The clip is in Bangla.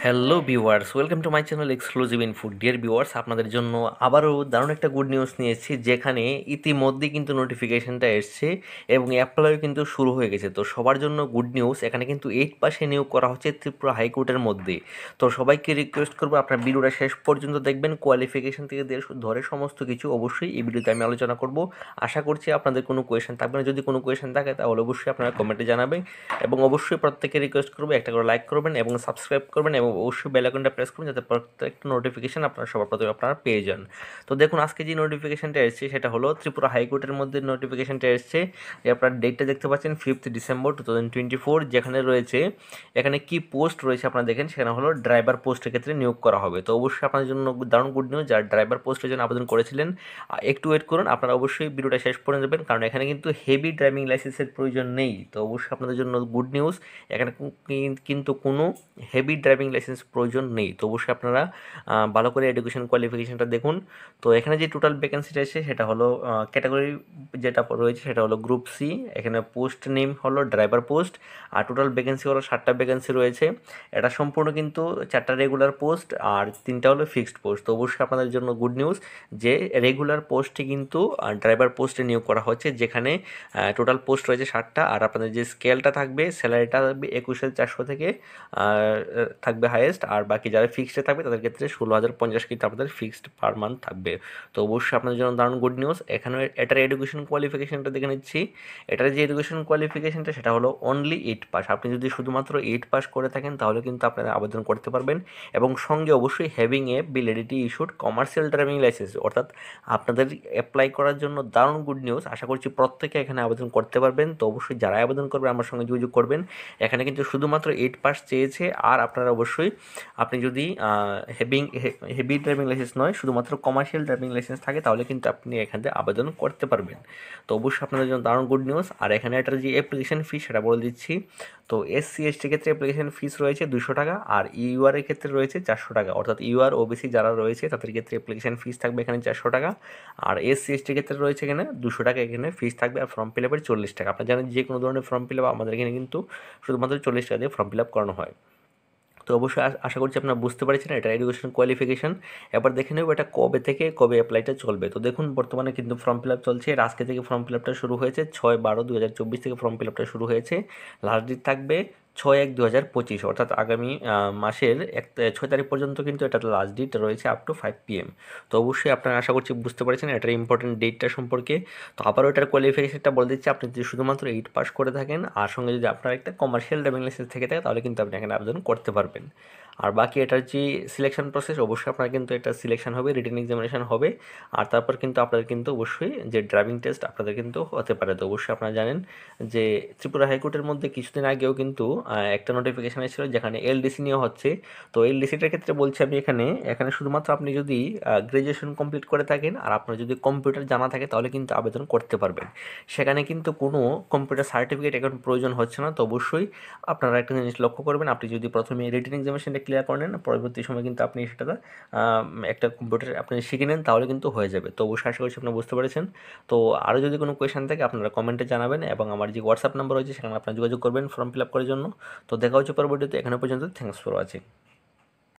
Hello viewers, welcome to my channel exclusive info. Dear viewers, আপনাদের জন্য আবারও দারুণ একটা গুড নিউজ নিয়েছি, যেখানে ইতিমধ্যেই কিন্তু নোটিফিকেশনটা এসছে এবং অ্যাপ্লাইও কিন্তু শুরু হয়ে গেছে। তো সবার জন্য গুড নিউজ, এখানে কিন্তু 8 পাশে নিয়োগ করা হচ্ছে ত্রিপুরা হাইকোর্টের মধ্যে। তো সবাইকে রিকোয়েস্ট করবো আপনার ভিডিওটা শেষ পর্যন্ত দেখবেন, কোয়ালিফিকেশন থেকে ধরে সমস্ত কিছু অবশ্যই এই ভিডিওতে আমি আলোচনা করব। আশা করছি আপনাদের কোনো কোয়েশন থাকবে না। যদি কোনো কোয়েশন থাকে তাহলে অবশ্যই আপনারা কমেন্টে জানাবেন এবং অবশ্যই প্রত্যেকে রিকোয়েস্ট করবো একটা করে লাইক করবেন এবং সাবস্ক্রাইব করবেন এবং অবশ্যই বেল আইকনটা প্রেস করুন, যাতে প্রত্যেকটা নোটিফিকেশন আপনারা সবার প্রথমে আপনারা পেয়ে যান। তো দেখুন, আজকে যে নোটিফিকেশনটা এসেছে সেটা হলো ত্রিপুরা হাইকোর্টের মধ্যে নোটিফিকেশনটা এসেছে। আপনার ডেটটা দেখতে পাচ্ছেন 5th ডিসেম্বর 2024, যেখানে রয়েছে এখানে কি পোস্ট রয়েছে আপনারা দেখেন, সেখানে হলো ড্রাইভার পোস্টের ক্ষেত্রে নিয়োগ করা হবে। তো অবশ্যই আপনাদের জন্য দারুণ গুড নিউজ, যারা ড্রাইভার পোস্টের জন্য আবেদন করেছিলেন একটু ওয়েট করুন, আপনারা অবশ্যই ভিডিওটা শেষ পর্যন্ত দেবেন, কারণ এখানে কিন্তু হেভি ড্রাইভিং লাইসেন্সের প্রয়োজন নেই। তো অবশ্যই আপনাদের জন্য গুড নিউজ, এখানে কিন্তু কোনো হেভি ড্রাইভিং লাইসেন্স প্রয়োজন নেই। তো অবশ্যই আপনারা ভালো করে এডুকেশন কোয়ালিফিকেশনটা দেখুন। তো এখানে যে টোটাল ভ্যাকেন্সিটা আছে সেটা হলো ক্যাটাগরি যেটা রয়েছে সেটা হলো গ্রুপ সি। এখানে পোস্ট নেম হলো ড্রাইভার পোস্ট, আর টোটাল ভ্যাকেন্সি হলো 7টা ভ্যাকেন্সি রয়েছে। এটা সম্পূর্ণ কিন্তু 4টা রেগুলার পোস্ট আর 3টা হলো ফিক্সড পোস্ট। তো অবশ্যই আপনাদের জন্য গুড নিউজ যে রেগুলার পোস্টে কিন্তু ড্রাইভার পোস্টে নিয়োগ করা হচ্ছে, যেখানে টোটাল পোস্ট রয়েছে 7টা। আর আপনাদের যে স্কেলটা থাকবে, স্যালারিটা থাকবে 21,400 থেকে থাকবে হাইয়েস্ট, আর বাকি যারা ফিক্সডে থাকবে তাদের ক্ষেত্রে 16,050 কিন্তু আপনাদের ফিক্সড পার মান্থ থাকবে। তো অবশ্যই আপনাদের জন্য দারুণ গুড নিউজ। এখানে এটার এডুকেশন কোয়ালিফিকেশনটা দেখে নিচ্ছি। এটার যে এডুকেশন কোয়ালিফিকেশনটা সেটা হলো অনলি 8 পাস। আপনি যদি শুধুমাত্র 8 পাস করে থাকেন তাহলে কিন্তু আপনারা আবেদন করতে পারবেন, এবং সঙ্গে অবশ্যই having a validity issued commercial driving licence. অর্থাৎ আপনাদের অ্যাপ্লাই করার জন্য দারুণ গুড নিউজ। আশা করছি প্রত্যেকে এখানে আবেদন করতে পারবেন। তো অবশ্যই যারা আবেদন করবে আমার সঙ্গে যোগাযোগ করবেন। এখানে কিন্তু শুধুমাত্র 8 পাস চেয়েছে, আর আপনারা অবশ্যই আপনি যদি হেভি ড্রাইভিং লাইসেন্স নয়, শুধুমাত্র কমার্শিয়াল ড্রাইভিং লাইসেন্স থাকে তাহলে কিন্তু আপনি এখান থেকে আবেদন করতে পারবেন। তো অবশ্যই আপনাদের জন্য দারুণ গুড নিউজ। আর এখানে এটার যে অ্যাপ্লিকেশন ফি সেটা বলে দিচ্ছি। তো এসসি এসটির ক্ষেত্রে অ্যাপ্লিকেশন ফিস রয়েছে 200 টাকা, আর ইউআর এর ক্ষেত্রে রয়েছে 400 টাকা। অর্থাৎ ইউআর ওবিসি যারা রয়েছে তাদের ক্ষেত্রে অ্যাপ্লিকেশন ফিস থাকবে এখানে 400 টাকা, আর এসসি এসটির ক্ষেত্রে রয়েছে এখানে 200 টাকা এখানে ফিস থাকবে, আর ফর্ম ফিল আপের 40 টাকা। আপনারা জানেন যে কোনো ধরনের ফর্ম ফিল আপ আমাদের এখানে কিন্তু শুধুমাত্র 40 টাকা দিয়ে ফর্ম ফিল আপ করানো হয়। তো অবশ্যই আশা করছি আপনারা বুঝতে পারছেন এটা এডুকেশন কোয়ালিফিকেশন। এবার দেখে নেব এটা কবে থেকে কবে অ্যাপ্লাইটা চলবে। তো দেখুন, বর্তমানে কিন্তু ফর্ম ফিল আপ চলছে। এর আজকে থেকে ফর্ম ফিল আপটা শুরু হয়েছে, 6/12/2024 থেকে ফর্ম ফিল আপটা শুরু হয়েছে। লাস্ট ডেট থাকবে 6/1/2025, অর্থাৎ আগামী মাসের 6 তারিখ পর্যন্ত কিন্তু এটা লাস্ট ডেট রয়েছে, আপ টু 5 PM। তো অবশ্যই আপনারা আশা করছি বুঝতে পারছেন এটার ইম্পর্টেন্ট ডেটটা সম্পর্কে। তো আবারও এটার কোয়ালিফিকেশনটা বলে দিচ্ছি, আপনি যদি শুধুমাত্র 8 পাস করে থাকেন আর সঙ্গে যদি আপনার একটা কমার্শিয়াল ড্রাইভিং লাইসেন্স থেকে থাকে তাহলে কিন্তু আপনি এখানে আবেদন করতে পারবেন। আর বাকি এটার যে সিলেকশন প্রসেস, অবশ্যই আপনার কিন্তু একটা সিলেকশন হবে, রিটেন এক্সামিনেশন হবে, আর তারপর কিন্তু আপনাদের কিন্তু অবশ্যই যে ড্রাইভিং টেস্ট আপনাদের কিন্তু হতে পারে। তো অবশ্যই আপনারা জানেন যে ত্রিপুরা হাইকোর্টের মধ্যে কিছুদিন আগেও কিন্তু একটা নোটিফিকেশন এসেছিল যেখানে এলডিসি নিয়ে হচ্ছে। তো এলডিসিটার ক্ষেত্রে বলছি আমি এখানে শুধুমাত্র আপনি যদি গ্র্যাজুয়েশন কমপ্লিট করে থাকেন আর আপনার যদি কম্পিউটার জানা থাকে তাহলে কিন্তু আবেদন করতে পারবেন। সেখানে কিন্তু কোনো কম্পিউটার সার্টিফিকেট এখন প্রয়োজন হচ্ছে না। তো অবশ্যই আপনারা একটা জিনিস লক্ষ্য করবেন, আপনি যদি প্রথমে রিটেন এক্সামিনেশনটা ক্লিয়ার করে নেন, পরবর্তী সময় কিন্তু আপনি সেটা একটা কম্পিউটার আপনি শিখে নেন তাহলে কিন্তু হয়ে যাবে। তো অবশ্যই আশা করছি আপনারা বুঝতে পেরেছেন। তো আরও যদি কোনো কোয়েশন থাকে আপনারা কমেন্টে জানাবেন, এবং আমার যে হোয়াটসঅ্যাপ নাম্বার রয়েছে সেখানে আপনারা যোগাযোগ করবেন ফর্ম ফিল আপ করার জন্য। তো দেখা হচ্ছে পরবর্তীতে। এখানে পর্যন্ত থ্যাংকস ফর ওয়াচিং।